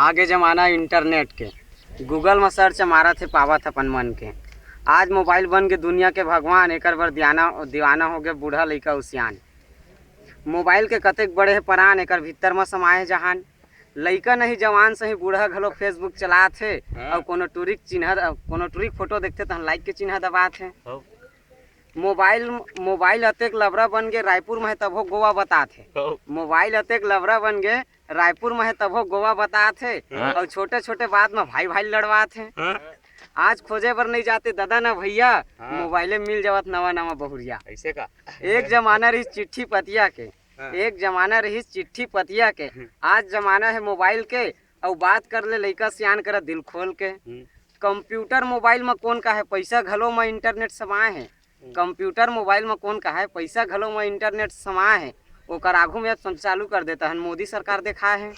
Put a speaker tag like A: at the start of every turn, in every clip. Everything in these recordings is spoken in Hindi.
A: आगे जमाना इंटरनेट के, गूगल में सर्च मारा थे पावत अपन मन के। आज मोबाइल बन के दुनिया के भगवान, एकर बर दीवाना हो गए बूढ़ा लइका उसियान। मोबाइल के कतेक बड़े है परान, एकर भीतर में समाये जहान। लइका नहीं जवान सही बूढ़ा घलो फेसबुक चलात है और कोनो टूरिक फोटो देखते तो लाइक के चिन्ह दबात है। मोबाइल अतेक लबरा बन गए रायपुर में है तभो गोवा बतात है। मोबाइल अतेक लबरा बन गए रायपुर में है तभो गोवा बतात है और छोटे छोटे बात में भाई भाई लड़वात है। आज खोजे पर नहीं जाते दादा ना भैया, मोबाइले मिल जावत नवा नवा बहुरिया।
B: ऐसे का
A: एक जमाना रही चिट्ठी पतिया के, आज जमाना है मोबाइल के और बात कर ले लइका सियान कर दिल खोल के। कंप्यूटर मोबाइल में कौन का है पैसा घलो में इंटरनेट समाये है। कंप्यूटर मोबाइल में कौन का है पैसा घलो में इंटरनेट समाये है। ओकर आगू में चालू कर देता है मोदी सरकार देखा है।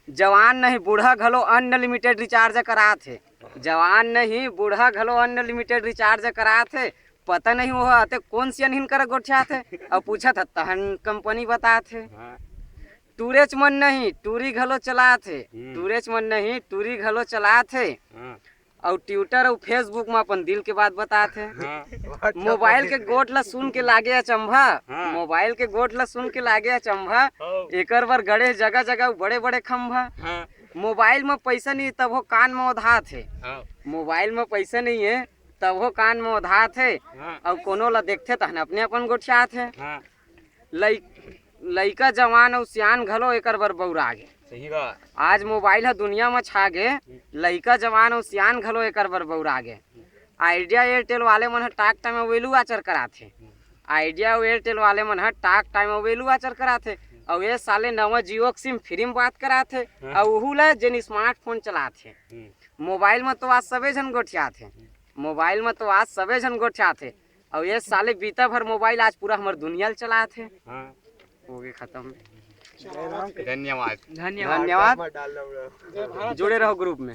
A: जवान नहीं बूढ़ा घलो अनलिमिटेड रिचार्ज करात है। जवान नहीं बूढ़ा घलो अनलिमिटेड रिचार्ज करात है। पता नहीं वो आते कौन सी अनहिन कर गोठियात है और पूछत तहन कंपनी बतात है। टूरेच मन नहीं टूरी घलो चलात है। टूरेच मन नहीं टूरी घलो चलात है और ट्विटर और फेसबुक में अपन दिल के बात बतात है। मोबाइल के गोट ला सुन के लागे अचंभा, मोबाइल के गोट ला सुन के लागे अचंभा। एकर बर गड़े जगह जगह बड़े बड़े खंभा। मोबाइल में पैसा नहीं तब वो कान में ओधात है। मोबाइल में पैसा नहीं है तब वो कान में ओधात है और कोनो ला देखते तहन अपने अपन गोठियात है। लइका जवान और सियान घलो एकर बर बौरा गे।
B: सही बात।
A: आज मोबाइल है दुनिया में छा गे, लइका जवान और सियान घलो एकर बर बौरा गे। आइडिया एयरटेल वाले मन टाक टाइम वेलू आचर कराथे। आइडिया और एयरटेल वाले मन टाक टाइम वेलू आचर कराथे और ये साले नवा जियो सिम फ्री में बात कराथे और उहू ला जेन स्मार्टफोन चलाथे। मोबाइल में तो आज सबे जन गोठियात है। मोबाइल में तो आज सबे जन गोठियात है और ये साले बीता भर मोबाइल आज पूरा हमार दुनिया चलात है। हो गए खत्म।
B: धन्यवाद।
A: जुड़े रहो ग्रुप में।